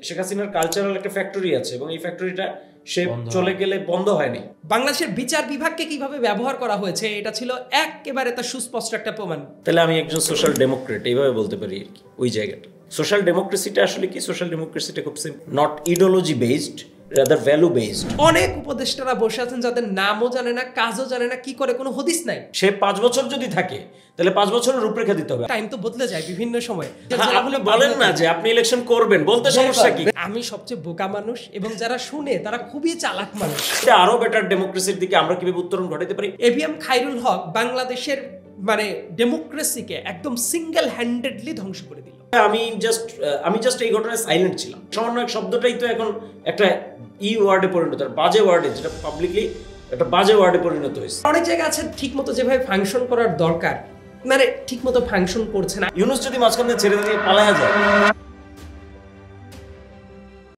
শেখ হাসিনার কালচারাল একটা ফ্যাক্টরি আছে এবং এই ফ্যাক্টরিটা সে চলে গেলে বন্ধ হয়নি। বাংলাদেশের বিচার বিভাগকে কিভাবে ব্যবহার করা হয়েছে এটা ছিল একেবারে তার সুস্পষ্ট একটা প্রমাণ। তাহলে আমি একজন সোশ্যাল ডেমোক্রেট এইভাবে বলতে পারি আর কি। ওই জায়গাটা সোশ্যাল ডেমোক্রেসিটা আসলে কি, সোশ্যাল ডেমোক্রেসিটা খুব simple, not ideology based, rather value based. অনেক উপদেষ্টারা বসে আছেন যাদের নামও জানে না, কাজও জানে না, কি করে কোনো হদিস নাই। সে 5 বছর যদি থাকে তাহলে 5 বছরের রূপরেখা দিতে হবে। টাইম তো বদলে যায় বিভিন্ন সময়। আপনি বলেন না যে আপনি ইলেকশন করবেন, বলতে সমস্যা কি? আমি সবচেয়ে বোকা মানুষ এবং যারা শুনে তারা খুবই চালাক মানুষ। এটা আরো বেটার ডেমোক্রেসির দিকে আমরা কিভাবে উত্তরণ ঘটাতে পারি? এবিএম খায়রুল হক বাংলাদেশের ডেমোক্রেসিকে একদম সিঙ্গেল হ্যান্ডেডলি ধ্বংস করে দিল। আমি জাস্ট এই ঘটনায় সাইলেন্ট ছিলাম। সমন্বয়ক শব্দটাই তো এখন একটা ওয়ার্ডে পরিণত, বাজে ওয়ার্ডে, যেটা পাবলিকলি একটা বাজে ওয়ার্ডে পরিণত হয়েছে। অনেক জায়গা আছে ঠিকমতো যেভাবে ফাংশন করার দরকার ঠিকমতো ফাংশন করছে না। ইউনূস যদি মাঝখানে ছেড়ে দিয়ে পালায়া যায়